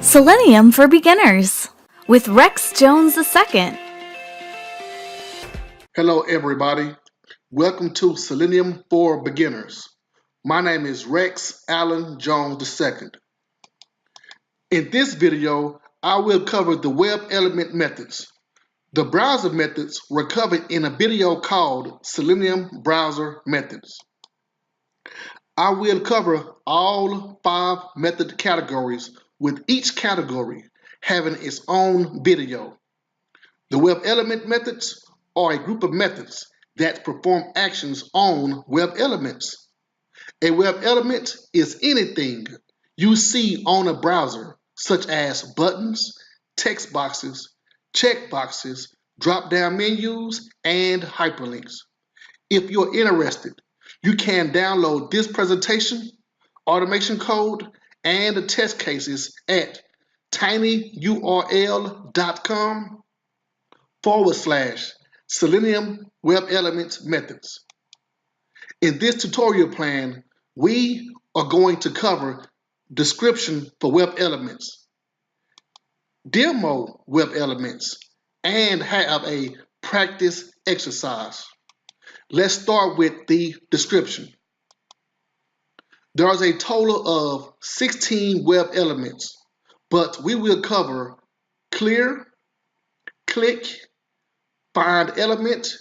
Selenium for Beginners with Rex Jones II. Hello everybody, welcome to Selenium for Beginners. My name is Rex Allen Jones II. In this video, I will cover the WebElement methods. The browser methods were covered in a video called Selenium Browser Methods. I will cover all 5 method categories, with each category having its own video. The WebElement methods are a group of methods that perform actions on web elements. A web element is anything you see on a browser, such as buttons, text boxes, checkboxes, drop-down menus, and hyperlinks. If you're interested, you can download this presentation, automation code, and the test cases at tinyurl.com/Selenium WebElement Methods. In this tutorial plan, we are going to cover description for web elements, demo web elements, and have a practice exercise. Let's start with the description. There is a total of 16 web elements, but we will cover clear, click, find element,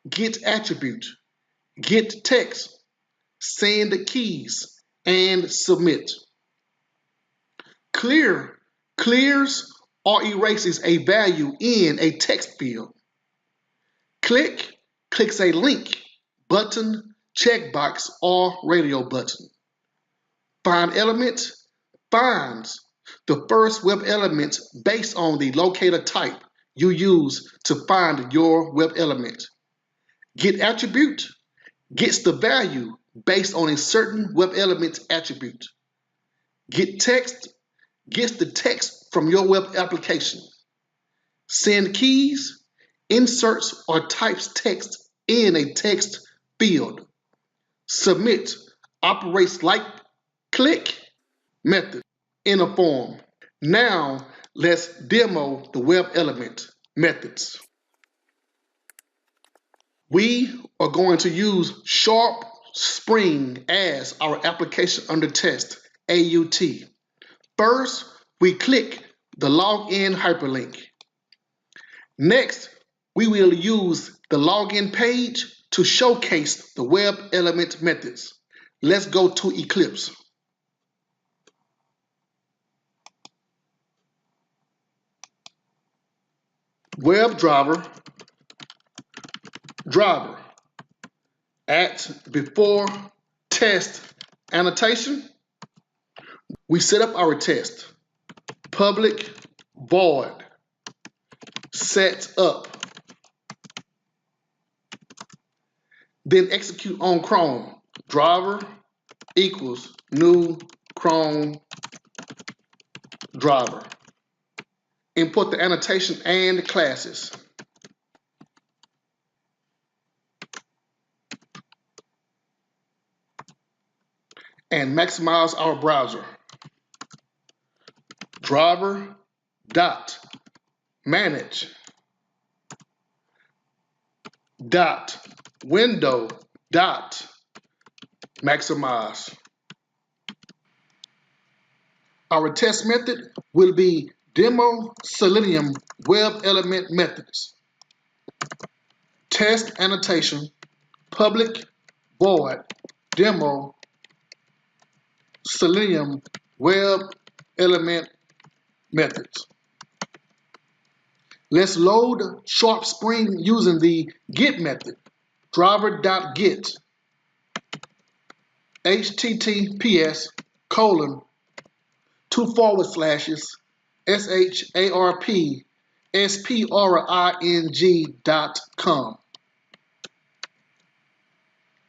get attribute, get text, send keys, and submit. Clear clears or erases a value in a text field. Click clicks a link, button, checkbox, or radio button. Find element finds the first web element based on the locator type you use to find your web element. Get attribute gets the value based on a certain web element attribute. Get text gets the text from your web application. Send keys inserts or types text in a text field. Submit operates like click method in a form. Now let's demo the web element methods. We are going to use Sharp Spring as our application under test, AUT. First, we click the login hyperlink. Next, we will use the login page to showcase the web element methods. Let's go to Eclipse. WebDriver, driver, at before test annotation. We set up our test. Public void set up. Then execute on Chrome. Driver equals new Chrome driver. Import the annotation and classes. And maximize our browser. Driver dot manage dot window dot maximize. Our test method will be demo Selenium web element methods. Test annotation public void demo Selenium web element methods. Let's load Sharp Spring using the get method. Driver.get https://sharpspring.com.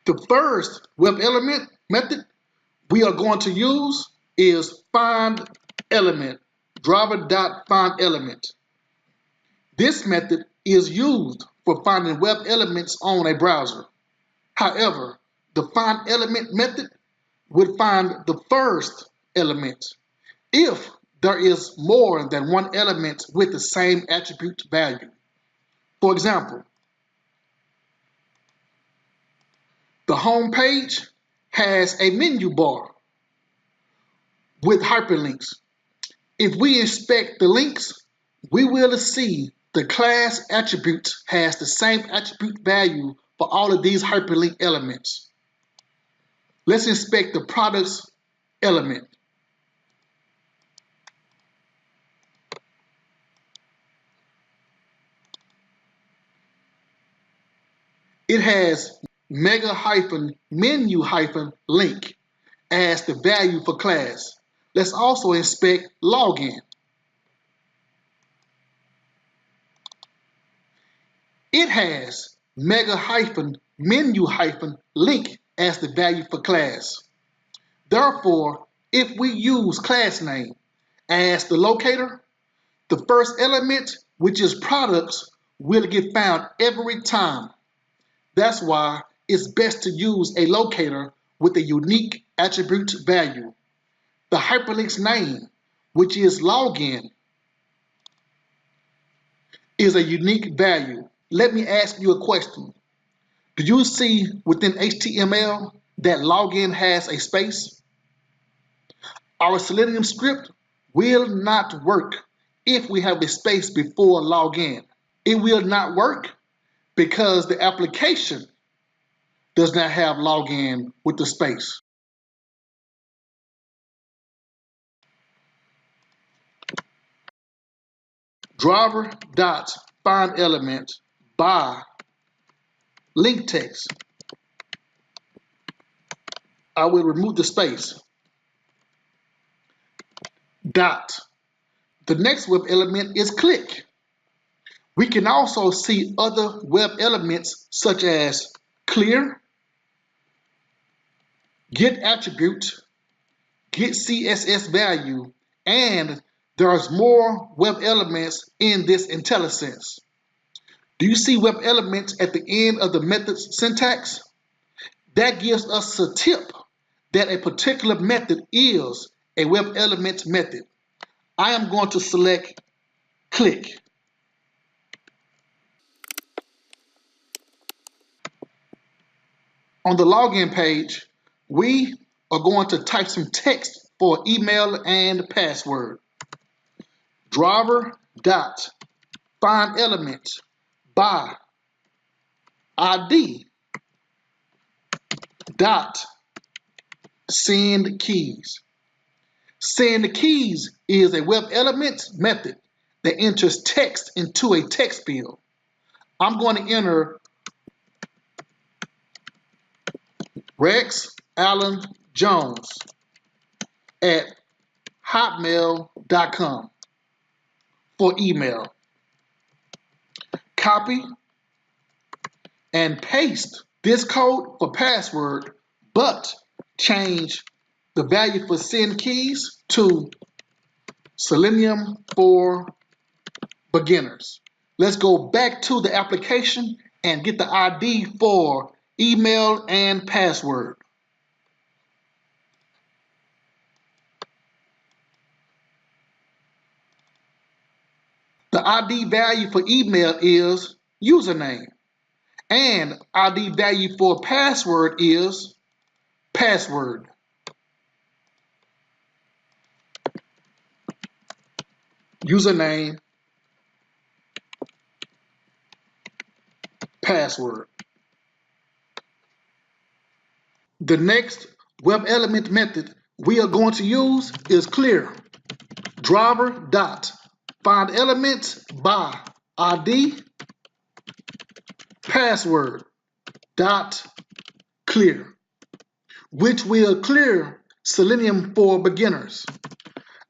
The first web element method we are going to use is find element. Driver.findElement. This method is used for finding web elements on a browser. However, the findElement method would find the first element if there is more than one element with the same attribute value. For example, the home page has a menu bar with hyperlinks. If we inspect the links, we will see the class attribute has the same attribute value for all of these hyperlink elements. Let's inspect the products element. It has mega-menu-link as the value for class. Let's also inspect login. It has mega-menu-link as the value for class. Therefore, if we use class name as the locator, the first element, which is products, will get found every time. That's why it's best to use a locator with a unique attribute value. The hyperlink's name, which is login, is a unique value. Let me ask you a question. Do you see within HTML that login has a space? Our Selenium script will not work if we have a space before login. It will not work because the application does not have login with the space. Driver.findElement by link text. I will remove the space. Dot. The next web element is click. We can also see other web elements such as clear, get attribute, get CSS value, and there's more web elements in this IntelliSense. Do you see web elements at the end of the method's syntax? That gives us a tip that a particular method is a web element method. I am going to select click. On the login page, we are going to type some text for email and password. Driver.findElement by ID dot send keys. Send keys is a web element method that enters text into a text field. I'm going to enter Rex Allen Jones at hotmail.com for email. Copy and paste this code for password, but change the value for send keys to Selenium for beginners. Let's go back to the application and get the ID for email and password. The ID value for email is username, and ID value for password is password. Username, password. The next web element method we are going to use is clear. Driver.findElement by ID password dot clear, which will clear Selenium for beginners.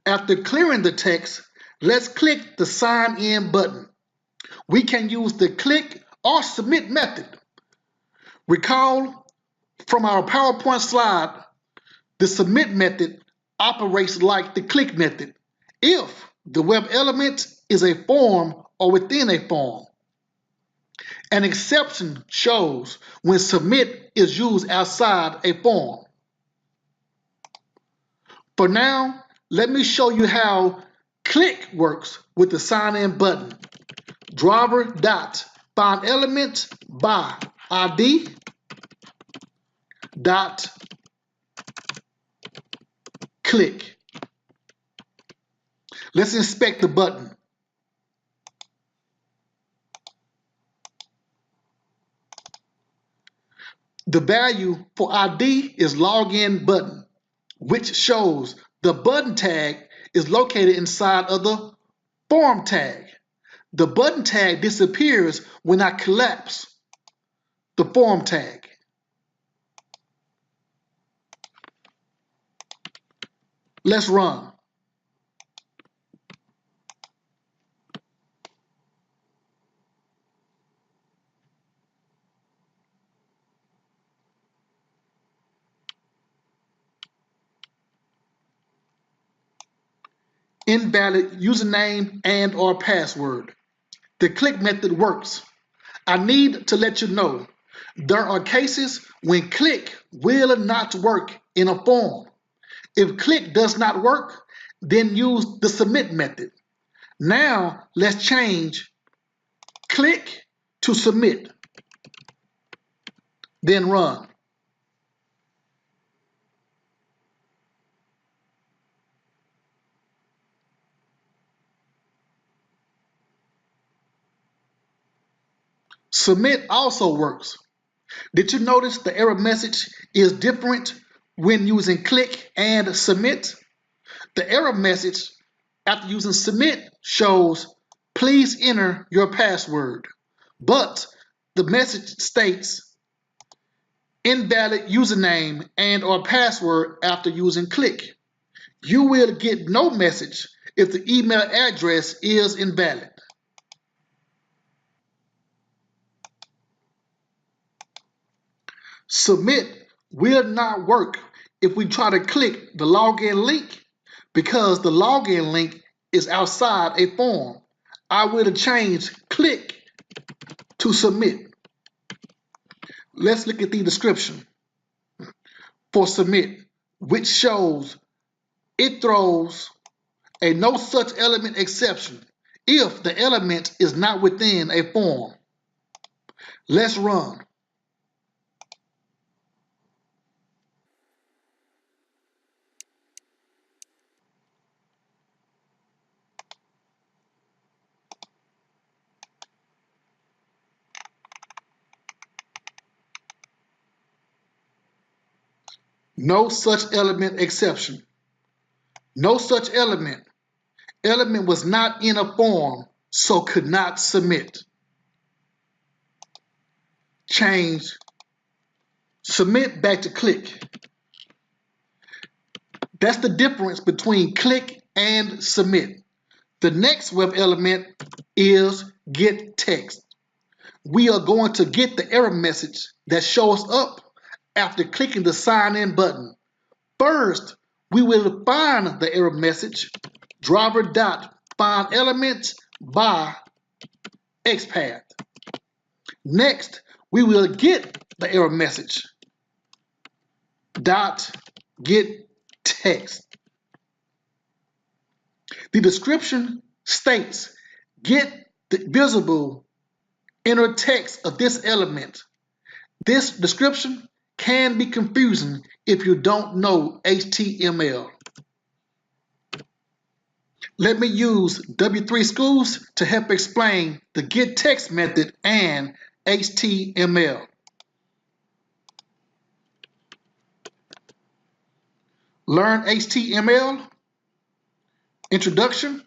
After clearing the text, let's click the sign in button. We can use the click or submit method. Recall from our PowerPoint slide, the submit method operates like the click method if the web element is a form or within a form. An exception shows when submit is used outside a form. For now, let me show you how Click works with the sign in button. Driver dot find element by ID dot click. Let's inspect the button. The value for ID is login button, which shows the button tag is located inside of the form tag. The button tag disappears when I collapse the form tag. Let's run. Invalid username and or password. The click method works. I need to let you know there are cases when click will not work in a form. If click does not work, then use the submit method. Now let's change click to submit, then run. Submit also works. Did you notice the error message is different when using click and submit? The error message after using submit shows please enter your password, but the message states invalid username and or password after using click. You will get no message if the email address is invalid. Submit will not work if we try to click the login link because the login link is outside a form. I will change click to submit. Let's look at the description for submit, which shows it throws a no such element exception if the element is not within a form. Let's run. No such element exception. No such element. Element was not in a form, so could not submit. Change submit back to click. That's the difference between click and submit. The next web element is get text. We are going to get the error message that shows up after clicking the sign in button. First, we will define the error message driver.find elements by XPath. Next, we will get the error message .get text. The description states get the visible inner text of this element. This description can be confusing if you don't know HTML. Let me use W3 Schools to help explain the get text method and HTML. Learn HTML. Introduction.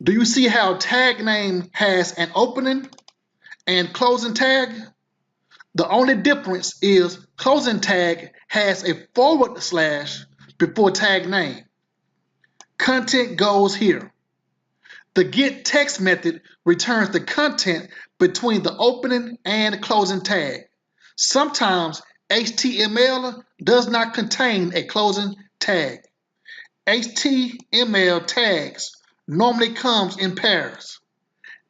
Do you see how tag name has an opening and closing tag? The only difference is closing tag has a forward slash before tag name. Content goes here. The get text method returns the content between the opening and closing tag. Sometimes HTML does not contain a closing tag. HTML tags normally comes in pairs.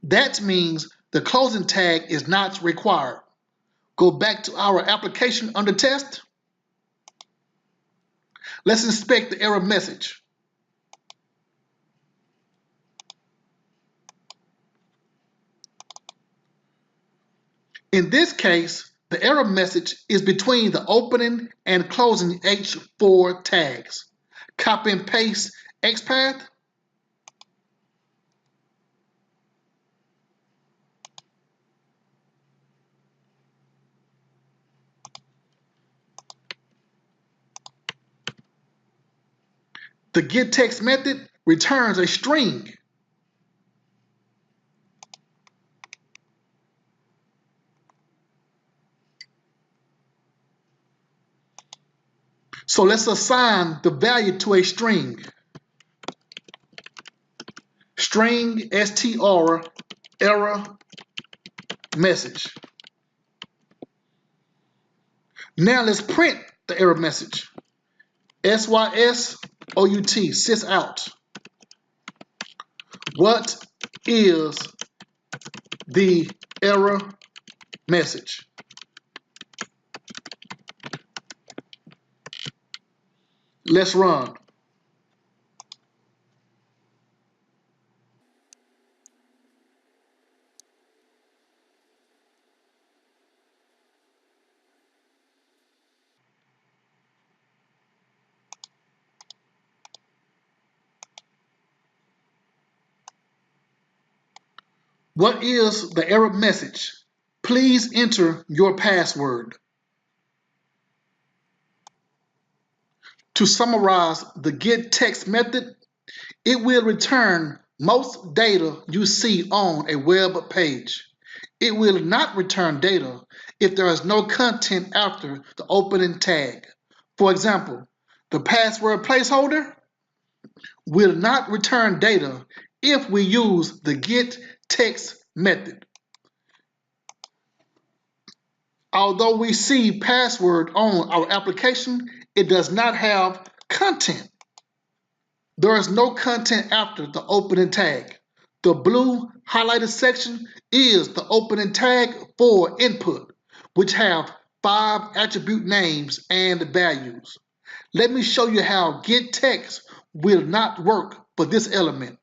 That means the closing tag is not required. Go back to our application under test. Let's inspect the error message. In this case, the error message is between the opening and closing H4 tags. Copy and paste XPath. The getText method returns a string. So let's assign the value to a string. String str error message. Now let's print the error message. SYSOUT, sysout. What is the error message? Let's run. What is the error message? Please enter your password. To summarize the getText method, it will return most data you see on a web page. It will not return data if there is no content after the opening tag. For example, the password placeholder will not return data if we use the getText method. Although we see password on our application, it does not have content. There is no content after the opening tag. The blue highlighted section is the opening tag for input, which have 5 attribute names and values. Let me show you how getText will not work for this element.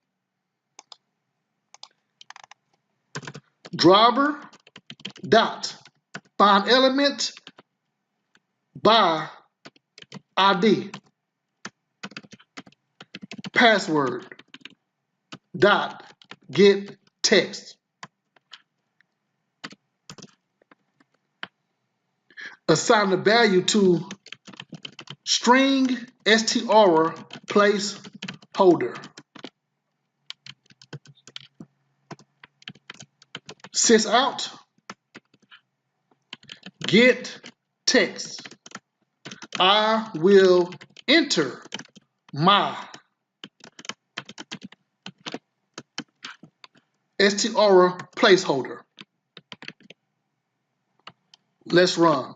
Driver dot find element by ID. Password dot get text. Assign the value to string str placeholder. Sysout get text. I will enter my str placeholder. Let's run.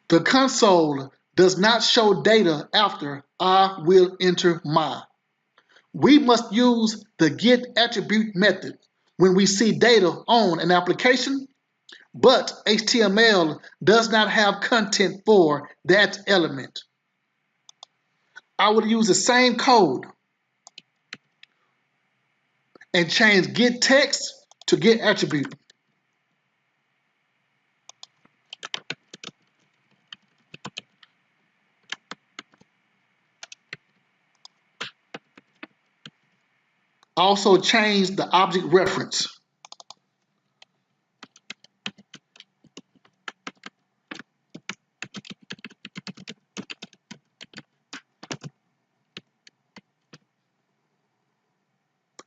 The console does not show data after I will enter my. We must use the getAttribute method when we see data on an application, but HTML does not have content for that element. I will use the same code and change getText to getAttribute. Also change the object reference.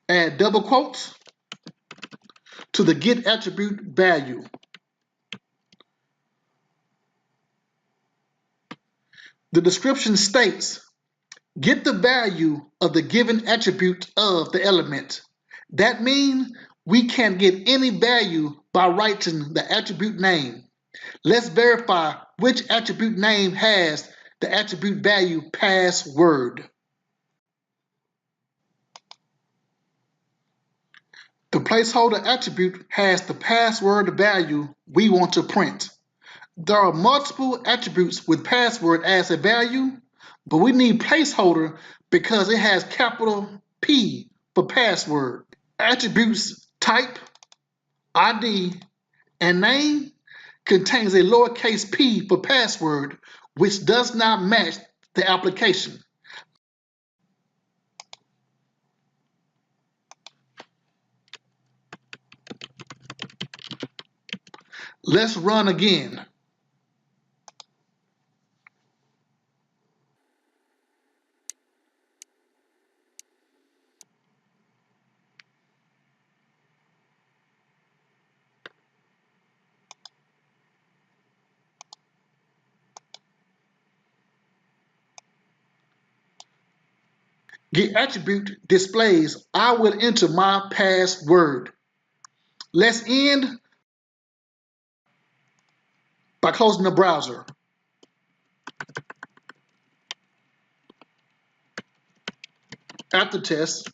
Add double quotes to the getAttribute value. The description states, get the value of the given attribute of the element. That means we can get any value by writing the attribute name. Let's verify which attribute name has the attribute value password. The placeholder attribute has the password value we want to print. There are multiple attributes with password as a value, but we need placeholder because it has capital P for password. Attributes type, ID, and name contains a lowercase p for password, which does not match the application. Let's run again. Get attribute displays I will enter my password. Let's end by closing the browser. After test,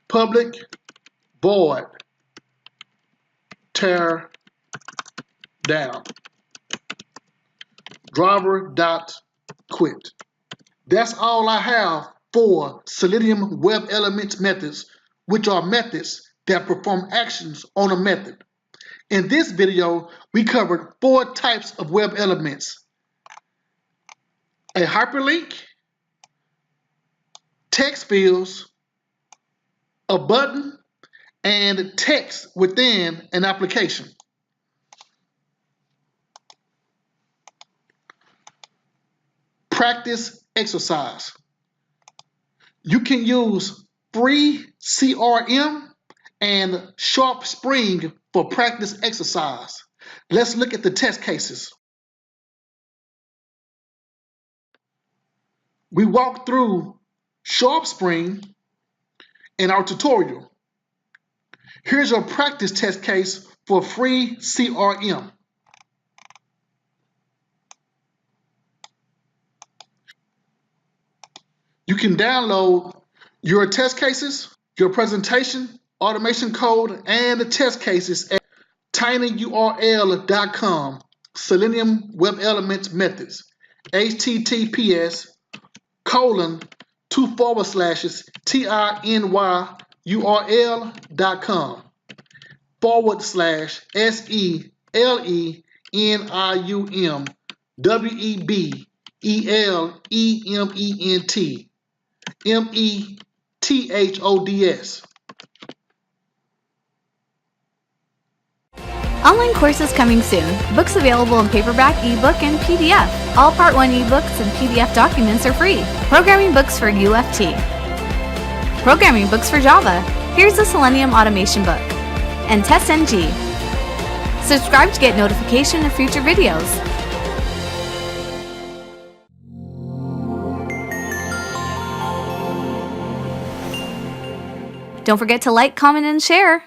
public void tear down driver.quit. That's all I have for Selenium WebElements methods, which are methods that perform actions on a method. In this video, we covered 4 types of web elements: a hyperlink, text fields, a button, and text within an application. Practice exercise. You can use free CRM and Sharp Spring for practice exercise. Let's look at the test cases. We walked through Sharp Spring in our tutorial. Here's your practice test case for free CRM. You can download your test cases, your presentation, automation code, and the test cases at tinyurl.com, Selenium WebElement Methods, https://SELENIUMWEBELEMENTS. Online courses coming soon. Books available in paperback, ebook, and PDF. All Part 1 ebooks and PDF documents are free. Programming books for UFT. Programming books for Java. Here's the Selenium automation book. And TestNG. Subscribe to get notification of future videos. Don't forget to like, comment, and share.